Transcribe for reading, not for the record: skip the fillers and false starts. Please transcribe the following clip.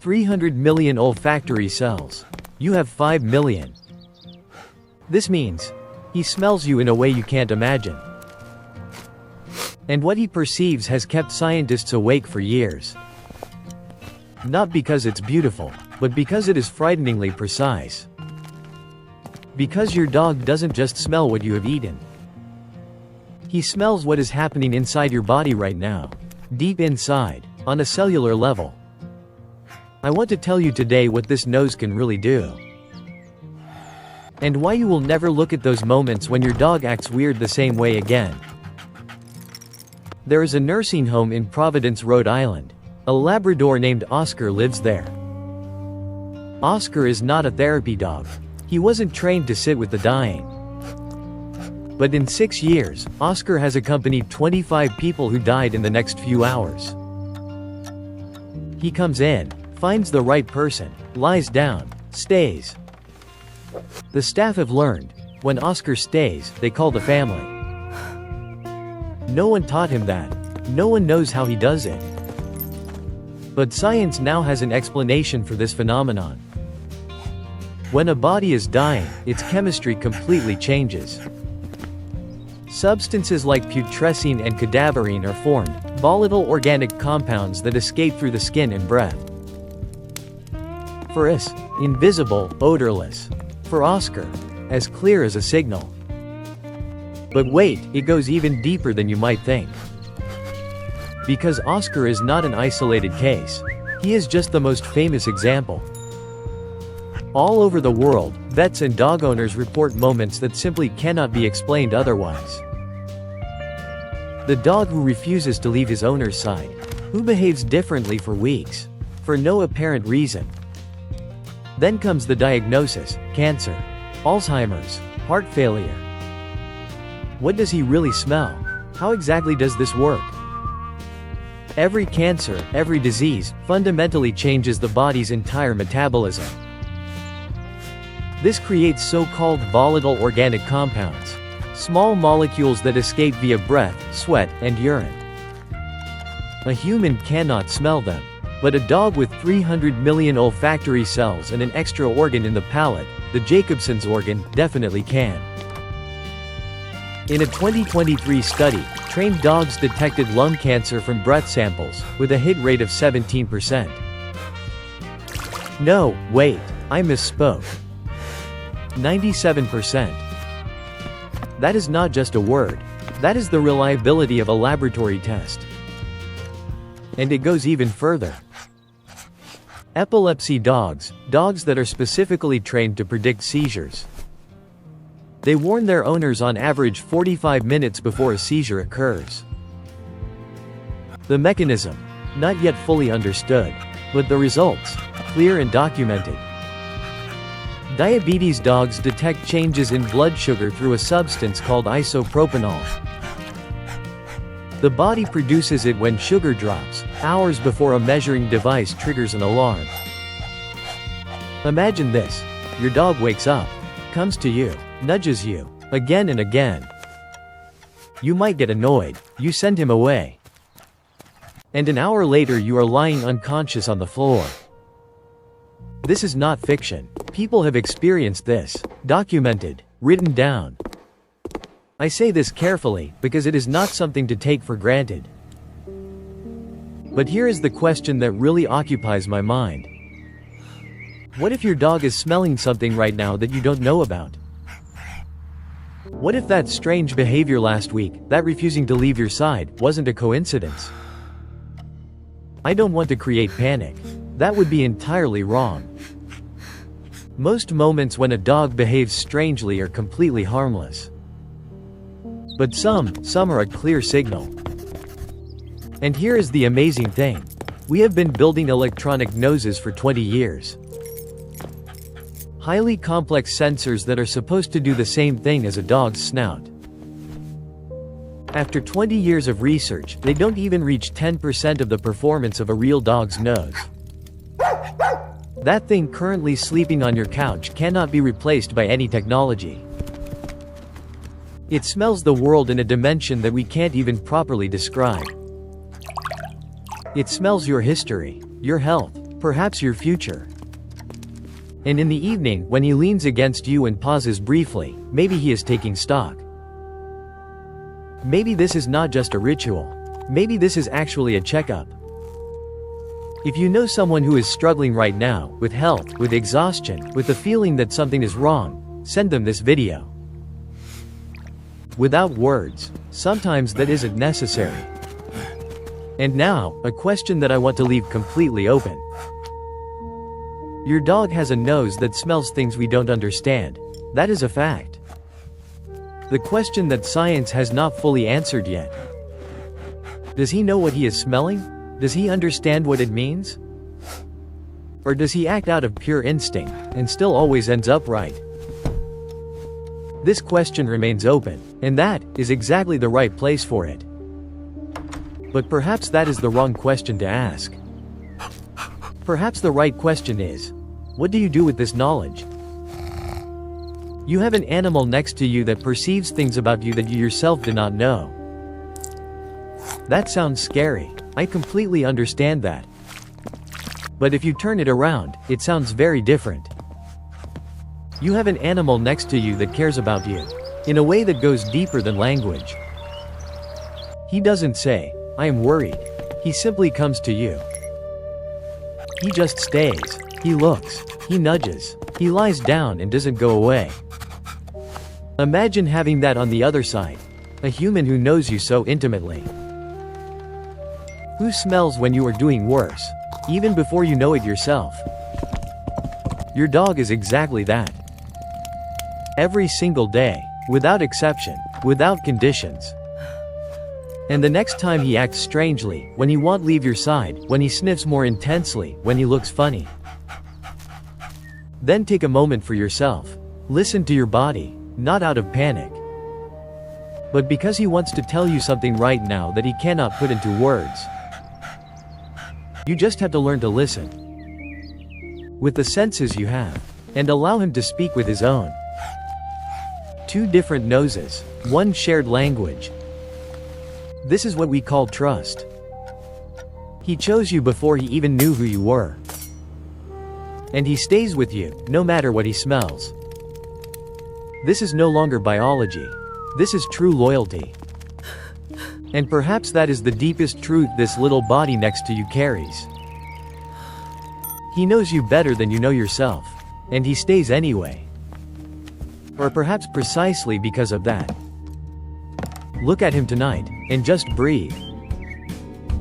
300 million olfactory cells. You have 5 million. This means, he smells you in a way you can't imagine. And what he perceives has kept scientists awake for years. Not because it's beautiful, but because it is frighteningly precise. Because your dog doesn't just smell what you have eaten. He smells what is happening inside your body right now. Deep inside, on a cellular level. I want to tell you today what this nose can really do. And why you will never look at those moments when your dog acts weird the same way again. There is a nursing home in Providence, Rhode Island. A Labrador named Oscar lives there. Oscar is not a therapy dog. He wasn't trained to sit with the dying. But in 6 years, Oscar has accompanied 25 people who died in the next few hours. He comes in, finds the right person, lies down, stays. The staff have learned, when Oscar stays, they call the family. No one taught him that. No one knows how he does it. But science now has an explanation for this phenomenon. When a body is dying, its chemistry completely changes. Substances like putrescine and cadaverine are formed, volatile organic compounds that escape through the skin and breath. For us, invisible, odorless. For Oscar, as clear as a signal. But wait, it goes even deeper than you might think. Because Oscar is not an isolated case. He is just the most famous example. All over the world, vets and dog owners report moments that simply cannot be explained otherwise. The dog who refuses to leave his owner's side. Who behaves differently for weeks. For no apparent reason. Then comes the diagnosis: cancer, Alzheimer's, heart failure. What does he really smell? How exactly does this work? Every cancer, every disease, fundamentally changes the body's entire metabolism. This creates so-called volatile organic compounds. Small molecules that escape via breath, sweat, and urine. A human cannot smell them. But a dog with 300 million olfactory cells and an extra organ in the palate, the Jacobson's organ, definitely can. In a 2023 study, trained dogs detected lung cancer from breath samples, with a hit rate of 17%. No, wait, I misspoke. 97%. That is not just a word. That is the reliability of a laboratory test. And it goes even further. Epilepsy dogs, dogs that are specifically trained to predict seizures. They warn their owners on average 45 minutes before a seizure occurs. The mechanism, not yet fully understood, but the results, clear and documented. Diabetes dogs detect changes in blood sugar through a substance called isopropanol. The body produces it when sugar drops, hours before a measuring device triggers an alarm. Imagine this. Your dog wakes up, comes to you, nudges you, again and again. You might get annoyed, you send him away. And an hour later you are lying unconscious on the floor. This is not fiction. People have experienced this, documented, written down. I say this carefully, because it is not something to take for granted. But here is the question that really occupies my mind. What if your dog is smelling something right now that you don't know about? What if that strange behavior last week, that refusing to leave your side, wasn't a coincidence? I don't want to create panic. That would be entirely wrong. Most moments when a dog behaves strangely are completely harmless. But some are a clear signal. And here is the amazing thing. We have been building electronic noses for 20 years. Highly complex sensors that are supposed to do the same thing as a dog's snout. After 20 years of research, they don't even reach 10% of the performance of a real dog's nose. That thing currently sleeping on your couch cannot be replaced by any technology. It smells the world in a dimension that we can't even properly describe. It smells your history, your health, perhaps your future. And in the evening, when he leans against you and pauses briefly, maybe he is taking stock. Maybe this is not just a ritual. Maybe this is actually a checkup. If you know someone who is struggling right now, with health, with exhaustion, with the feeling that something is wrong, send them this video. Without words, sometimes that isn't necessary. And now, a question that I want to leave completely open. Your dog has a nose that smells things we don't understand. That is a fact. The question that science has not fully answered yet. Does he know what he is smelling? Does he understand what it means? Or does he act out of pure instinct, and still always ends up right? This question remains open, and that is exactly the right place for it. But perhaps that is the wrong question to ask. Perhaps the right question is, what do you do with this knowledge? You have an animal next to you that perceives things about you that you yourself do not know. That sounds scary. I completely understand that. But if you turn it around, it sounds very different. You have an animal next to you that cares about you, in a way that goes deeper than language. He doesn't say, "I am worried." He simply comes to you. He just stays. He looks. He nudges. He lies down and doesn't go away. Imagine having that on the other side. A human who knows you so intimately. Who smells when you are doing worse, even before you know it yourself. Your dog is exactly that. Every single day, without exception, without conditions. And the next time he acts strangely, when he won't leave your side, when he sniffs more intensely, when he looks funny. Then take a moment for yourself. Listen to your body, not out of panic, but because he wants to tell you something right now that he cannot put into words. You just have to learn to listen with the senses you have, and allow him to speak with his own. Two different noses, one shared language. This is what we call trust. He chose you before he even knew who you were. And he stays with you, no matter what he smells. This is no longer biology. This is true loyalty. And perhaps that is the deepest truth this little body next to you carries. He knows you better than you know yourself. And he stays anyway. Or perhaps precisely because of that. Look at him tonight, and just breathe.